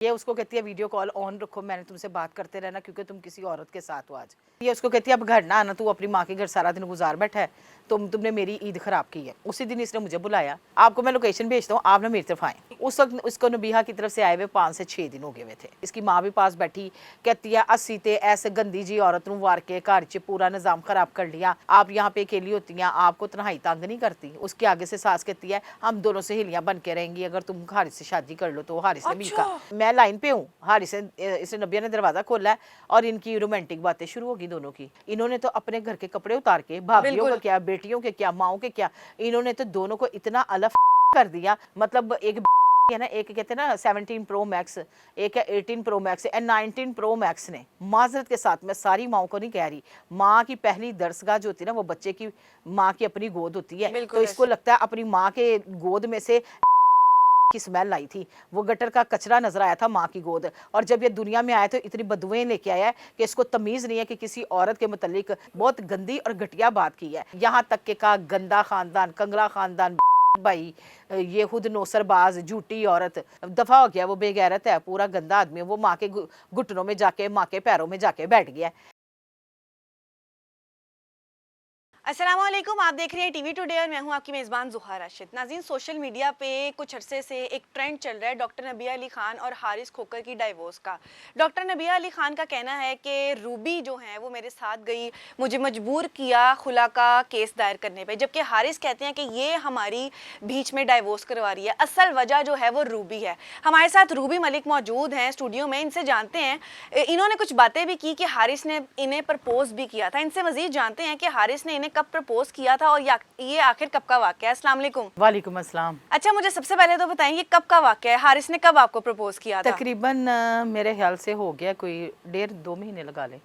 ये उसको कहती है वीडियो कॉल ऑन रखो, मैंने तुमसे बात करते रहना क्योंकि तुम किसी औरत के साथ हो आज। ये उसको कहती है अब घर ना आना, तू अपनी माँ के घर सारा दिन गुजार बैठा है, तुमने मेरी ईद खराब की है। उसी दिन इसने मुझे बुलाया, आपको मैं लोकेशन भेजता हूँ, आप ना मेरी तरफ आए। उस वक्त उसको नबीहा की तरफ से आए हुए 5 से 6 दिन हो गए हुए थे। इसकी माँ भी पास बैठी, कहती है अस्सी ते ऐसे गंदी जी औरत नूं वार के घर च पूरा निजाम खराब कर लिया, आप यहाँ पे अकेली होती हैं, आपको तन्हाई तंग नहीं करती। उसके आगे से सास कहती है हम दोनों सहेलियां बन के रहेंगी, अगर तुम हारिस से शादी कर लो तो। हारिस ने भी कहा मैं लाइन पे हूँ। हारिस इसने नबिया ने दरवाजा खोला है और इनकी रोमांटिक बातें शुरू होगी दोनों की। इन्होंने तो अपने घर के कपड़े उतार के भाभियों का क्या, बेटियों के क्या, माओ के क्या, इन्होंने तो दोनों को इतना अलग कर दिया। मतलब एक है ना, एक कहते हैं ना 17 प्रो मैक्स, एक है 18 pro max and 19 pro max ने। माजरत के साथ मैं सारी माओ को नहीं कह रही, माँ की पहली दरसगाह जो होती है ना वो बच्चे की माँ की अपनी गोद होती है। तो इसको लगता है अपनी माँ के गोद में से की स्मेल आई थी, वो गटर का कचरा नजर आया था माँ की गोद। और जब ये दुनिया में आया तो इतनी बदबुएं लेके आया है कि इसको तमीज नहीं है कि किसी औरत के मुतालिक बहुत गंदी और घटिया बात की है। यहाँ तक के कहा गंदा खानदान, कंगला खानदान, भाई ये खुद नौसरबाज झूठी औरत, दफा हो गया, वो बेगैरत है, पूरा गंदा आदमी, वो माँ के घुटनों में जाके, माँ के पैरों में जाके बैठ गया। अस्सलामुअलैकुम, आप देख रहे हैं टीवी टुडे और मैं हूं आपकी मेज़बान ज़ुहा राशिद। नाज़रीन, सोशल मीडिया पे कुछ अरसे से एक ट्रेंड चल रहा है डॉक्टर नबिया अली खान और हारिस खोकर की डाइवोर्स का। डॉक्टर नबिया अली खान का कहना है कि रूबी जो है वो मेरे साथ गई, मुझे मजबूर किया खुला का केस दायर करने पे, जबकि हारिस कहते हैं कि ये हमारी बीच में डाइवोर्स करवा रही है। असल वजह जो है वो रूबी है। हमारे साथ रूबी मलिक मौजूद हैं स्टूडियो में, इनसे जानते हैं, इन्होंने कुछ बातें भी की कि हारिस ने इन्हें प्रपोज भी किया था। इनसे मजीद जानते हैं कि हारिस ने इन्हें कब प्रपोज किया था और ये आखिर कब का वाकया है। अस्सलाम वालेकुम। वालेकुम अस्सलाम। अच्छा, मुझे सबसे पहले तो बताएं कब का वाकया है, हारिस ने कब आपको प्रपोज किया था? तकरीबन मेरे ख्याल से हो गया कोई 1.5-2 महीने लगा ले।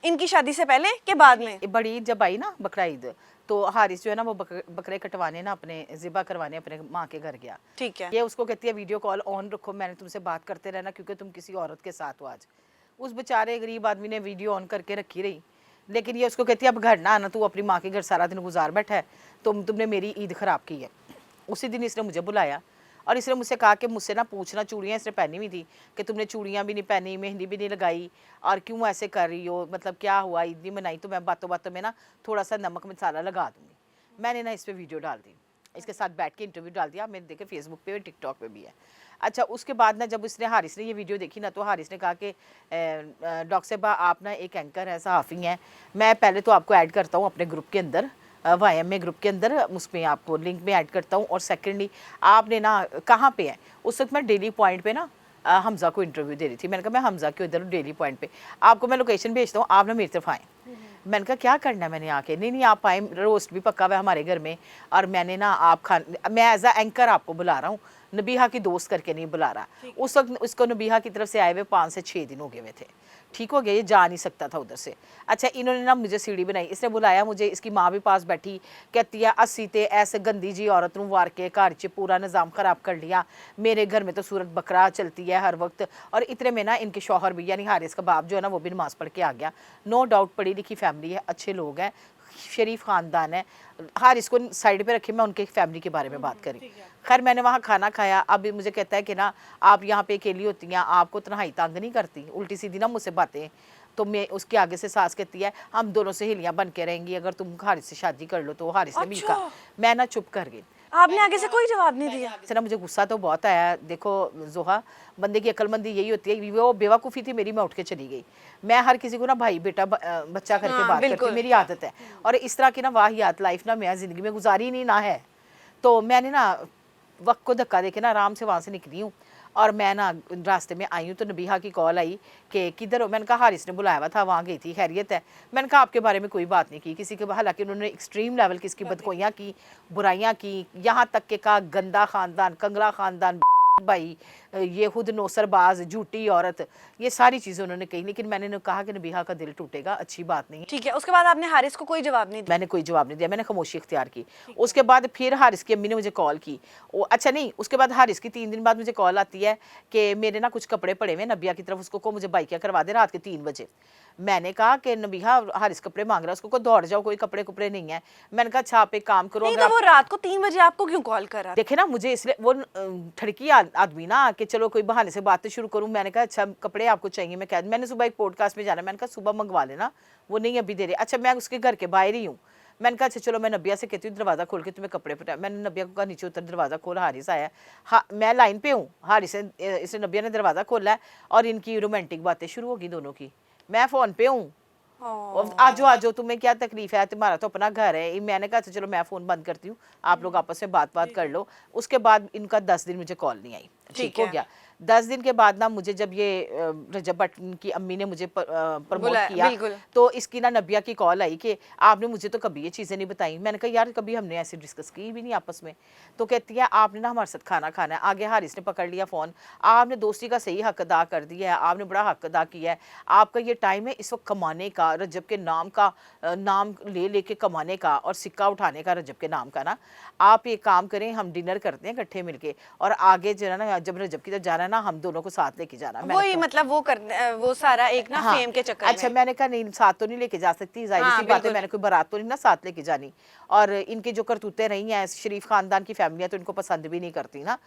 इनकी शादी से पहले के बाद में? बड़ी ईद जब आई ना, बकरा ईद, तो हारिस जो है ना वो बकरे कटवाने ना, अपने ज़िबा करवाने अपने माँ के घर गया। ठीक है। ये उसको कहती है वीडियो कॉल ऑन रखो, मैंने तुमसे बात करते रहना क्योंकि तुम किसी औरत के साथ हो आज। उस बेचारे गरीब आदमी ने वीडियो ऑन करके रखी रही, लेकिन ये उसको कहती है अब घर ना आना, तू अपनी माँ के घर सारा दिन गुजार बैठा है, तुमने मेरी ईद खराब की है। उसी दिन इसने मुझे बुलाया और इसने मुझसे कहा कि मुझसे ना पूछना, चूड़ियाँ इसने पहनी हुई थी, कि तुमने चूड़ियाँ भी नहीं पहनी, मेहंदी भी नहीं लगाई और क्यों ऐसे कर रही हो, मतलब क्या हुआ, ईद नहीं मनाई तो मैं बातों बातों में ना थोड़ा सा नमक मसाला लगा दूँगी। मैंने ना इस पर वीडियो डाल दी, इसके साथ बैठ के इंटरव्यू डाल दिया, मैंने देखे फेसबुक पे और टिकटॉक पे भी है। अच्छा, उसके बाद ना जब हारिस ने ये वीडियो देखी ना, तो हारिस ने कहा कि डॉक्टर साहबा आप ना एक एंकर हैं, सहाफ़ी हैं, मैं पहले तो आपको ऐड करता हूँ अपने ग्रुप के अंदर, YMA ग्रुप के अंदर, उसमें आपको लिंक में ऐड करता हूँ। और सेकेंडली आपने ना कहाँ पे है, उस वक्त मैं डेली पॉइंट पे ना हमज़ा को इंटरव्यू दे रही थी। मैंने कहा मैं हमज़ा के उधर डेली पॉइंट पे, आपको मैं लोकेशन भेजता हूँ, आप ना मेरी तरफ आएँ। मैंने कहा क्या करना है मैंने आके, नहीं आप आए, रोस्ट भी पक्का हुआ है हमारे घर में, और मैंने ना मैं एज अ एंकर आपको बुला रहा हूँ, नबीहा की दोस्त करके नहीं बुला रहा। उस वक्त उसको नबीहा की तरफ से आए हुए 5 से 6 दिन हो गए हुए थे। ठीक हो गया, ये जा नहीं सकता था उधर से। अच्छा, इन्होंने ना मुझे सीढ़ी बनाई, इसने बुलाया मुझे, इसकी माँ भी पास बैठी, कहती है अस्सी ते ऐसे गंदी जी औरत नूं वार के घर च पूरा निज़ाम ख़राब कर लिया, मेरे घर में तो सूरत बकरा चलती है हर वक्त। और इतने में ना इनके शौहर भी, यानी हारिस का बाप जो है ना वो भी नमाज़ पढ़ के आ गया। नो डाउट पढ़ी लिखी फैमिली है, अच्छे लोग हैं, शरीफ ख़ानदान है। हारिस को साइड पे रखे, मैं उनके फैमिली के बारे में बात करी। खैर मैंने वहाँ खाना खाया, अब मुझे कहता है कि ना आप यहाँ पे अकेली होती हैं, आपको तन्हाई तंग नहीं करती, उल्टी सीधी ना मुझसे बातें। तो मैं उसके आगे से सास कहती है हम दोनों सहेलियां बन के रहेंगी, अगर तुम हारिस से शादी कर लो तो। हारिस ने भी कहा, मैं ना चुप कर गई। आपने आगे से कोई जवाब नहीं दिया? ना मुझे गुस्सा तो बहुत आया। देखो जोहा, बंदे की अक्लमंदी यही होती है, वो बेवकूफ़ी थी मेरी, मैं उठ के चली गई। मैं हर किसी को ना भाई बेटा बच्चा करके बात करती हूँ, मेरी आदत है। और इस तरह की ना वाहियात लाइफ ना मैं ज़िंदगी में गुजारी नहीं ना है। तो मैंने ना वक्त को धक्का दे के ना आराम से वहाँ से निकली हूँ, और मैं ना रास्ते में आई हूँ तो नबीहा की कॉल आई कि किधर हो। मैंने कहा हारिस ने बुलाया हुआ था, वहाँ गई थी, खैरियत है। मैंने कहा आपके बारे में कोई बात नहीं की किसी के, हालांकि उन्होंने एक्सट्रीम लेवल की इसकी बदकोइयाँ की, बुराइयाँ की, यहाँ तक के कहा गंदा खानदान, कंगला खानदान, भाई ये खुद नौसरबाज झूठी औरत, ये सारी चीज़ें उन्होंने कही। लेकिन मैंने कहा कि नबीहा का दिल टूटेगा, अच्छी बात नहीं। ठीक है, उसके बाद आपने हारिस को कोई जवाब नहीं दिया? मैंने कोई जवाब नहीं दिया, मैंने खामोशी इख्तियार की। उसके बाद फिर हारिस की अम्मी ने मुझे कॉल की। अच्छा नहीं, उसके बाद हारिस की 3 दिन बाद मुझे कॉल आती है कि मेरे ना कुछ कपड़े पड़े हुए नबिया की तरफ, उसको को मुझे बाइकिया करवा दे रात के 3 बजे। मैंने कहा कि नबीहा हारिस कपड़े मांग रहा है, उसको को दौड़ जाओ, कोई कपड़े कुपड़े नहीं है। मैंने कहा अच्छा आप एक काम करो, नहीं तो वो रात को 3 बजे आपको क्यों कॉल करा? देखे ना मुझे इसलिए वो ठड़की आदमी ना, कि कि चलो कोई बहाने से बातें शुरू करूँ। मैंने कहा अच्छा कपड़े आपको चाहिए, मैं कह मैंने सुबह एक पॉडकास्ट में जाना, मैंने कहा सुबह मंगवा लेना, वो नहीं अभी दे रहे। अच्छा मैं उसके घर के बाहर ही हूँ। मैंने कहा अच्छा चलो मैं नबिया से कहती हूँ दरवाज़ा खोल के तुम्हें कपड़े पटा। मैंने नबिया को कहा नीचे उतर, दरवाज़ा खोल, हारिस आया है। हाँ मैं लाइन पे हूँ, हारिस इसने नबिया ने दरवाज़ा खोला है और इनकी रोमांटिक बातें शुरू होगी दोनों की। मैं फ़ोन पे हूँ, आजो तुम्हें क्या तकलीफ है, तुम्हारा तो अपना घर है। मैंने कहा चलो मैं फ़ोन बंद करती हूँ, आप लोग आपस में बात कर लो। उसके बाद इनका 10 दिन मुझे कॉल नहीं आई। ठीक हो गया। 10 दिन के बाद ना मुझे जब ये रजब भट्ट की अम्मी ने मुझे प्रमोट किया, तो इसकी ना नबिया की कॉल आई कि आपने मुझे तो कभी ये चीज़ें नहीं बताई। मैंने कहा यार कभी हमने ऐसे डिस्कस की भी नहीं आपस में। तो कहती है आपने ना हमारे साथ खाना खाना है। आगे हारिस ने पकड़ लिया फ़ोन, आपने दोस्ती का सही हक अदा कर दिया है, आपने बड़ा हक अदा किया है, आपका ये टाइम है इस वक्त कमाने का, रजब के नाम का नाम ले लेके कमाने का और सिक्का उठाने का रजब के नाम का ना। आप ये काम करें, हम डिनर करते हैं इकट्ठे मिलके और आगे जो है ना जब रजब की तरफ जाना ना हम दोनों को साथ लेके जाना। वही मतलब वो सारा एक ना फेम के चक्कर अच्छा में। मैंने कहा नहीं साथ तो नहीं लेके जा सकती, जाहिर सी बात है, मैंने कोई बारात तो नहीं ना साथ लेके जानी। और इनके जो करतूतें रही हैं, शरीफ खानदान की फैमिलियाँ तो इनको पसंद भी नहीं करती ना।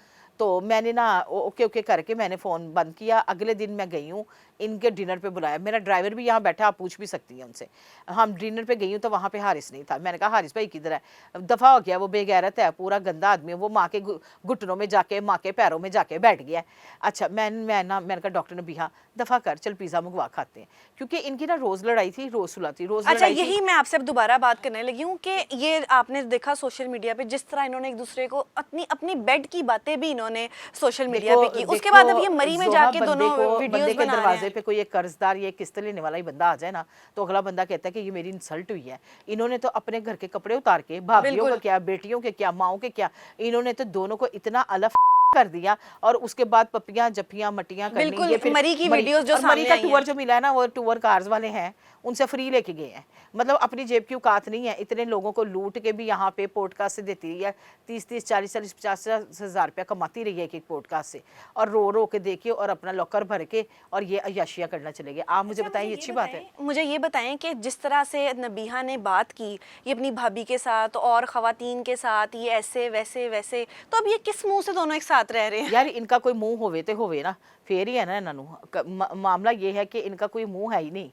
तो मैंने ना ओके करके मैंने फ़ोन बंद किया। अगले दिन मैं गई हूँ, इनके डिनर पे बुलाया, मेरा ड्राइवर भी यहाँ बैठा, आप पूछ भी सकती हैं उनसे। हम डिनर पे गई हूँ तो वहाँ पे हारिस नहीं था। मैंने कहा हारिस भाई किधर है? दफ़ा हो गया, वो बेगैरत है, पूरा गंदा आदमी है, वो माँ के घुटनों में जाके, माँ के पैरों में जाके बैठ गया है। अच्छा मैंने कहा डॉक्टर ने भी हाँ दफ़ा कर, चल पिज़्ज़ा मंगवा खाते हैं, क्योंकि इनकी ना रोज़ लड़ाई थी, रोज़ सुलाती, रोज़। अच्छा यही मैं आपसे अब दोबारा बात करने लगी हूँ कि ये आपने देखा सोशल मीडिया पे जिस तरह इन्होंने एक दूसरे को अपनी बेड की बातें भी इन्होंने सोशल मीडिया पे की, उसके बाद अब ये मरी में जाके दोनों वीडियोस बना रहे हैं। दरवाजे पे कोई एक कर्जदार या किस्त लेने वाला ही बंदा आ जाए ना, तो अगला बंदा कहता है कि ये मेरी इंसल्ट हुई है। इन्होंने तो अपने घर के कपड़े उतार के, भाभियों का क्या, बेटियों के क्या, माओ के क्या, इन्होंने तो दोनों को इतना अलग कर दिया। और उसके बाद पपियां जपियां मटियां करनी, ये फिर मरी की वीडियोस जो सामने मरी का टूर जो मिला है ना, वो टूर कार्स वाले हैं, उनसे फ्री लेके गए हैं। मतलब अपनी जेब की औकात नहीं है, इतने लोगों को लूट के भी यहाँ पे पॉडकास्ट से देती रही है। 30-30, 40-40, 50 हज़ार रुपया कमाती रही है एक पॉडकास्ट से, और रो के देके और अपना लॉकर भर के और ये अय्याशियाँ करना चले गए। आप मुझे बताएं, ये अच्छी बात है? मुझे ये बताएं कि जिस तरह से नबीहा ने बात की, ये अपनी भाभी के साथ और ख़वातीन के साथ, ये ऐसे वैसे वैसे, तो अब ये किस मुंह से दोनों एक साथ रह रहे हैं? यार इनका कोई मुंह होवे तो होवे ना, फेर ही है ना इन्हों। मामला ये है कि इनका कोई मुंह है ही नहीं।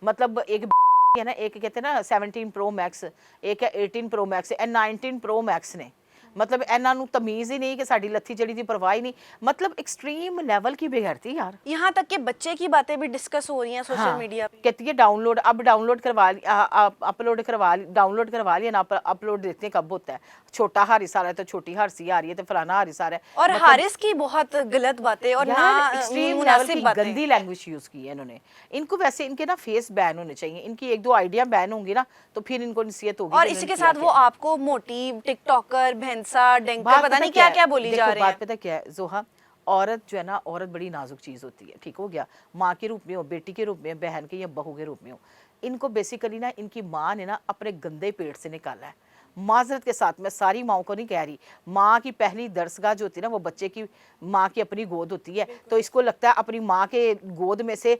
मतलब एक है ना, एक कहते हैं ना 17 प्रो मैक्स, एक है 18 pro max and 19 pro max ने। मतलब ਇਹਨਾਂ ਨੂੰ तमीज़ ही नहीं कि साड़ी लत्थी जड़ी दी परवाह ही नहीं। मतलब एक्सट्रीम लेवल की बेगैरती यार। यहाँ तक कि बच्चे की बातें भी डिस्कस हो रही हैं सोशल मीडिया पे। कहती है डाउनलोड, अब डाउनलोड करवा डाउनलोड करवा लिया ना, अपलोड देखते हैं कब होता है। छोटा हारिस आ रहा है तो छोटी हारिसी आ रही है, तो फलाना हारिस आ रहा है। और हारिस की बहुत गलत बातें और ना एक्सट्रीम लेवल की गंदी लैंग्वेज यूज की है इन्होंने। इनको वैसे इनके ना फेस बैन होने चाहिए, इनकी 1-2 आइडिया बैन होंगी ना तो फिर इनको नसीहत होगी। और इसी के साथ वो आपको मोटी टिकटॉकर, भैंसा, डेंकर, पता नहीं क्या क्या बोली जा रहे हैं। बात पता क्या है जोहा, औरत जो है ना, औरत बड़ी नाजुक चीज़ होती है, ठीक हो गया, माँ के रूप में हो, बेटी के रूप में, बहन के या बहू के रूप में हो। इनको बेसिकली ना इनकी माँ ने ना अपने गंदे पेट से निकाला है। माजरत के साथ, मैं सारी माओ को नहीं कह रही, माँ की पहली दरसगाह जो होती है ना वो बच्चे की माँ की अपनी गोद होती है। तो इसको लगता है अपनी माँ के गोद में से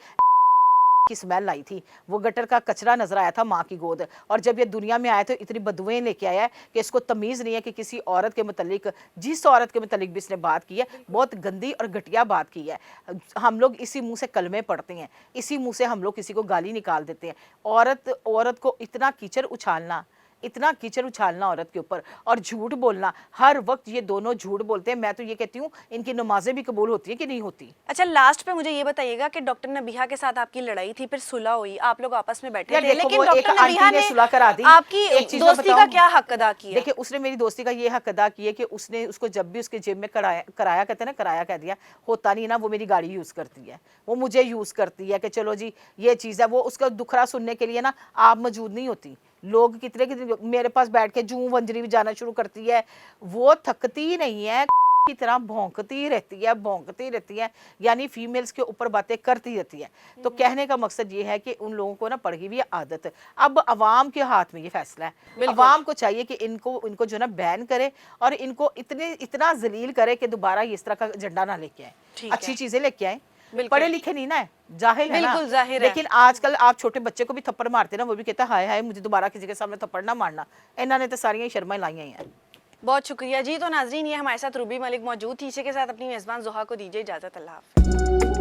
की स्मेल आई थी, वो गटर का कचरा नजर आया था माँ की गोद। और जब ये दुनिया में आया तो इतनी बदबुएं लेके आया है कि इसको तमीज़ नहीं है कि किसी औरत के मुतल्लिक, जिस औरत के मुतल्लिक भी इसने बात की है, बहुत गंदी और घटिया बात की है। हम लोग इसी मुंह से कलमे पढ़ते हैं, इसी मुंह से हम लोग किसी को गाली निकाल देते हैं। औरत को इतना कीचड़ उछालना, इतना कीचड़ उछालना औरत के ऊपर, और झूठ बोलना, हर वक्त ये दोनों झूठ बोलते हैं। मैं तो ये कहती हूँ इनकी नमाजें भी कबूल होती है कि नहीं होती। अच्छा लास्ट पे मुझे ये बताइएगा कि डॉक्टर नबीहा के साथ आपकी लड़ाई थी, फिर सुलह हुई, आप लोग आपस में बैठे थे, लेकिन डॉक्टर नबीहा ने सुलह करा दी। आपकी दोस्ती का क्या हक अदा किया? देखिए उसने मेरी दोस्ती का ये हक अदा किया कि उसने उसको जब भी उसके जेब में कराया कहते हैं ना, कराया कह दिया होता नहीं ना, वो मेरी गाड़ी यूज़ करती है, वो मुझे यूज़ करती है कि चलो जी ये चीज़ है। वो उसका दुखड़ा सुनने के लिए ना आप मौजूद नहीं होती। लोग कितने मेरे पास बैठ के जूं वंजरी भी जाना शुरू करती है, वो थकती नहीं है, की तरह भौंकती रहती है, यानी फीमेल्स के ऊपर बातें करती रहती है। तो कहने का मकसद ये है कि उन लोगों को ना पड़ गई हुई आदत। अब अवाम के हाथ में ये फैसला है। अवाम को चाहिए कि इनको जो ना बैन करे और इनको इतना जलील करे कि दोबारा इस तरह का झंडा ना लेके आए, अच्छी चीजें लेके आए। पढ़े लिखे नहीं ना है, जाहिल है ना, जाहिर है। लेकिन आजकल आप छोटे बच्चे को भी थप्पड़ मारते ना, वो भी कहता है हाय हाय मुझे दोबारा किसी के सामने थप्पड़ ना मारना। इन्होंने तो सारियां शर्मा लाइया हैं। बहुत शुक्रिया जी। तो नाजरीन, ये हमारे साथ रूबी मलिक मौजूद थी। इसी के साथ अपनी मेज़बान ज़ुहा को दीजिए इजाज़त। अल्लाह हाफ़िज़।